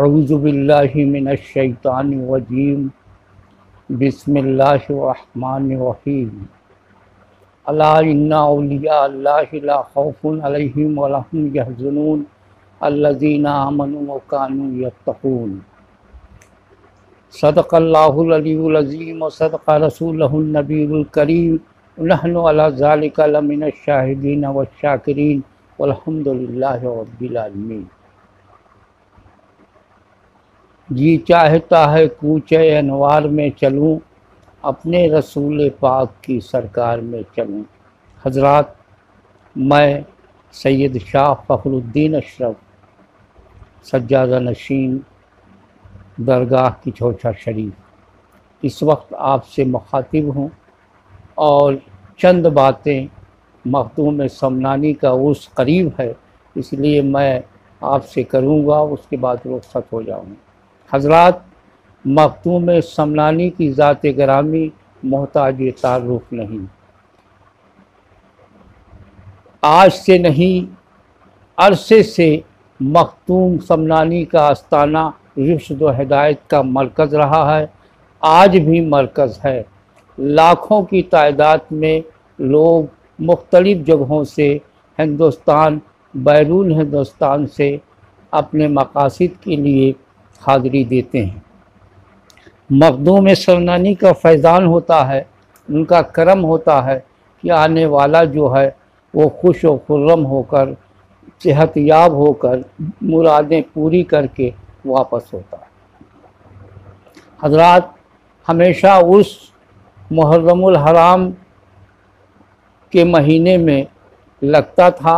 औज़ु बिल्लाहि मिनश शैतानिर रजीम बिस्मिल्लाहिर रहमानिर रहीम अला इन्ना औलिया अल्लाहि ला खौफुन अलैहिम व लहुम यहज़नून अल्लज़ीना आमनू व कानू यत्तक़ून। सदक़ल्लाहुल अलीयुल अज़ीम व सदक़ रसूलुहुन नबियुल करीम व नहनु अला ज़ालिका लमिनश शाहिदीन व शाकिरीन वल्हम्दुलिल्लाहि रब्बिल आलमीन। जी चाहता है कूचे अनवार में चलूँ, अपने रसूल पाक की सरकार में चलूँ। हज़रात, मैं सैयद शाह फ़खरुद्दीन अशरफ सज्जादा नशीन दरगाह की चौचा शरीफ इस वक्त आपसे मुखातिब हूँ और चंद बातें मखदूम समनानी का उर्स करीब है, इसलिए मैं आपसे करूँगा, उसके बाद रुखसत हो जाऊँगा। हज़रात, मखदूम समनानी की ज़ात ग्रामी मोहताज तारुफ नहीं, आज से नहीं अरसे से मखदूम समनानी का आस्ताना रिश्द व हिदायत का मरकज़ रहा है, आज भी मरकज़ है। लाखों की तादाद में लोग मुख्तलिफ़ जगहों से हिंदुस्तान बैरून हिंदुस्तान से अपने मकासद के लिए हाज़िरी देते हैं। मखदूम समनानी का फैज़ान होता है, उनका करम होता है कि आने वाला जो है वो खुश व खुर्रम होकर, सेहतयाब होकर, मुरादें पूरी करके वापस होता है। हज़रात, हमेशा उस मुहर्रमुल हराम के महीने में लगता था,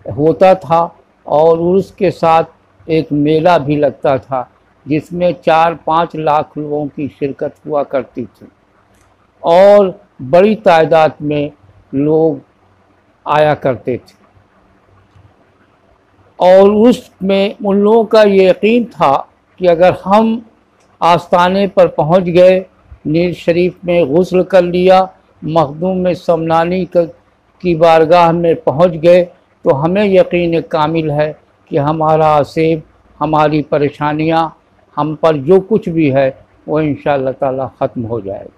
होता था और उसके साथ एक मेला भी लगता था जिसमें 4-5 लाख लोगों की शिरकत हुआ करती थी और बड़ी तादाद में लोग आया करते थे। और उसमें उन लोगों का ये यकीन था कि अगर हम आस्थाने पर पहुंच गए, नीर शरीफ में गुस्ल कर लिया, मखदूम समनानी की बारगाह में पहुंच गए, तो हमें यकीन कामिल है कि हमारा आसेब, हमारी परेशानियां, हम पर जो कुछ भी है वो इंशाअल्लाह ताला ख़त्म हो जाएगा।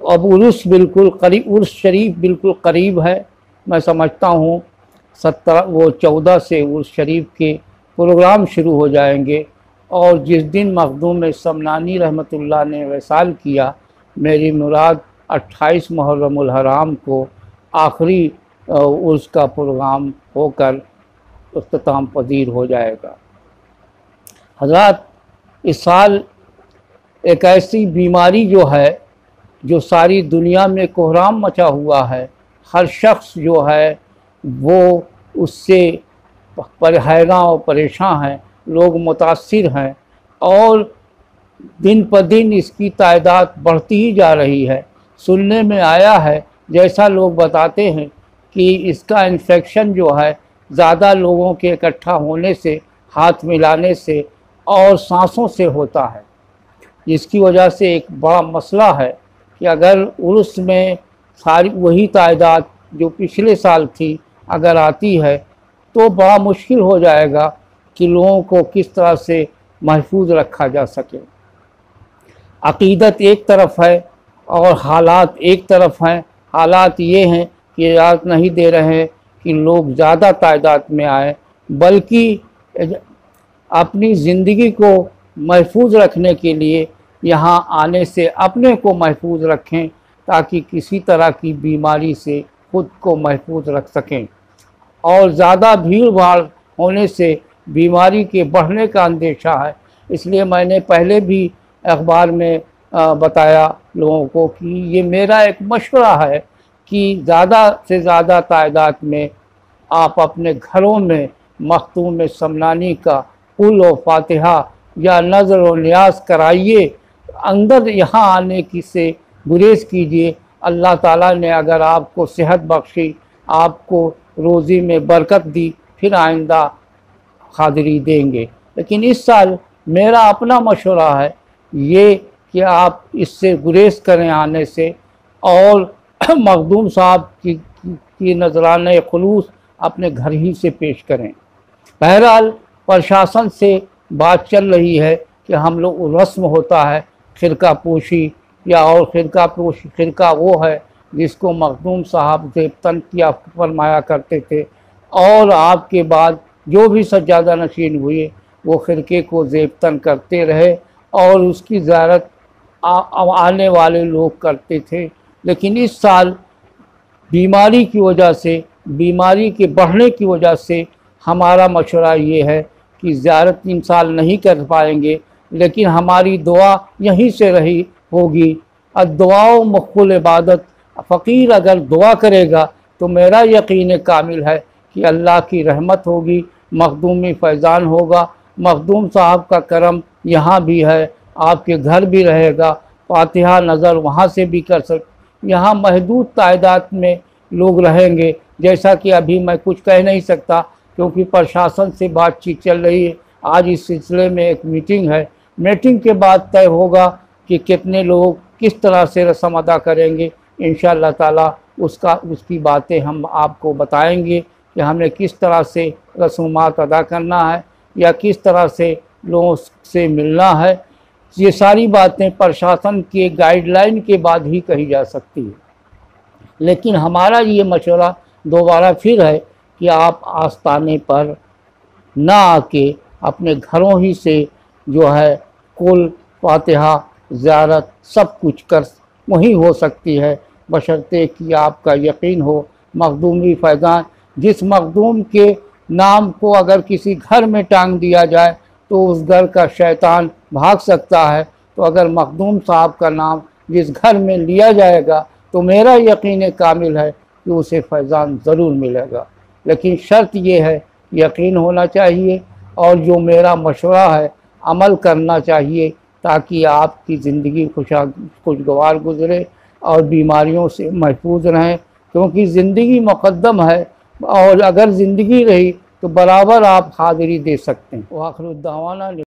अब उर्स बिल्कुल करीब, उर्स शरीफ बिल्कुल करीब है। मैं समझता हूँ 14 से उर्स शरीफ के प्रोग्राम शुरू हो जाएंगे और जिस दिन मखदूम समनानी रहमतुल्लाह ने वसाल किया, मेरी मुराद 28 मुहर्रमुल हराम को आखिरी उर्स का प्रोग्राम होकर इख्तिताम पजीर हो जाएगा। हज़रात, इस साल एक ऐसी बीमारी जो है, जो सारी दुनिया में कोहराम मचा हुआ है, हर शख्स जो है वो उससे हैरान और परेशान हैं, लोग मुतासिर हैं और दिन पर दिन इसकी तादाद बढ़ती ही जा रही है। सुनने में आया है, जैसा लोग बताते हैं कि इसका इन्फेक्शन जो है ज़्यादा लोगों के इकट्ठा होने से, हाथ मिलाने से और सांसों से होता है, जिसकी वजह से एक बड़ा मसला है कि अगर उर्स में सारी वही तादाद जो पिछले साल थी अगर आती है तो बड़ा मुश्किल हो जाएगा कि लोगों को किस तरह से महफूज रखा जा सके। अक़ीदत एक तरफ है और हालात एक तरफ हैं। हालात ये हैं कि इजाज़त नहीं दे रहे हैं कि लोग ज़्यादा तादाद में आए, बल्कि अपनी ज़िंदगी को महफूज रखने के लिए यहाँ आने से अपने को महफूज रखें ताकि किसी तरह की बीमारी से खुद को महफूज रख सकें। और ज़्यादा भीड़ भाड़ होने से बीमारी के बढ़ने का अंदेशा है, इसलिए मैंने पहले भी अखबार में बताया लोगों को कि ये मेरा एक मशवरा है कि ज़्यादा से ज़्यादा तादाद में आप अपने घरों में मखदूम समनानी का कुल व फातिहा या नज़र व नियाज़ कराइए। अंदर यहाँ आने की से गुरेज कीजिए। अल्लाह ताला ने अगर आपको सेहत बख्शी, आपको रोज़ी में बरकत दी, फिर आइंदा हाज़िरी देंगे। लेकिन इस साल मेरा अपना मशवरा है ये कि आप इससे गुरेज करें आने से और मखदूम साहब की नजराने खुलूस अपने घर ही से पेश करें। बहरहाल प्रशासन से बात चल रही है कि हम लोग रस्म होता है खिरका पोशी या और खिरका वो है जिसको मखदूम साहब ज़ेबतन किया फरमाया करते थे, और आपके बाद जो भी सज्जादा नशीन हुए वो खिरके को ज़ेबतन करते रहे और उसकी ज़ियारत आने वाले लोग करते थे। लेकिन इस साल बीमारी की वजह से, बीमारी के बढ़ने की वजह से हमारा मशवरा ये है कि ज़ियारत इन साल नहीं कर पाएंगे, लेकिन हमारी दुआ यहीं से रही होगी। दुआओ मक़बूल इबादत, फ़कीर अगर दुआ करेगा तो मेरा यकीन कामिल है कि अल्लाह की रहमत होगी, मखदूमी फैज़ान होगा। मखदूम साहब का करम यहाँ भी है, आपके घर भी रहेगा, फातिहा नज़र वहाँ से भी कर यहाँ महदूद तादाद में लोग रहेंगे। जैसा कि अभी मैं कुछ कह नहीं सकता क्योंकि प्रशासन से बातचीत चल रही है। आज इस सिलसिले में एक मीटिंग है, मीटिंग के बाद तय होगा कि कितने लोग किस तरह से रस्म अदा करेंगे। इंशाअल्लाह ताला उसकी बातें हम आपको बताएंगे कि हमें किस तरह से रस्मात अदा करना है या किस तरह से लोगों से मिलना है। ये सारी बातें प्रशासन के गाइडलाइन के बाद ही कही जा सकती है। लेकिन हमारा ये मशवरा दोबारा फिर है कि आप आस्ताने पर ना आके अपने घरों ही से जो है कुल फातिहा ज़ियारत सब कुछ कर वहीं हो सकती है, बशर्ते कि आपका यकीन हो। मखदूमी फैज़ान, जिस मखदूम के नाम को अगर किसी घर में टांग दिया जाए तो उस घर का शैतान भाग सकता है, तो अगर मखदूम साहब का नाम जिस घर में लिया जाएगा तो मेरा यकीन कामिल है कि उसे फैज़ान ज़रूर मिलेगा। लेकिन शर्त यह है, यकीन होना चाहिए और जो मेरा मशवरा है अमल करना चाहिए ताकि आपकी ज़िंदगी खुशगवार गुज़रे और बीमारियों से महफूज रहें, क्योंकि ज़िंदगी मुक़द्दम है और अगर ज़िंदगी रही तो बराबर आप हाज़िरी दे सकते हैं। वाखिर दावाना।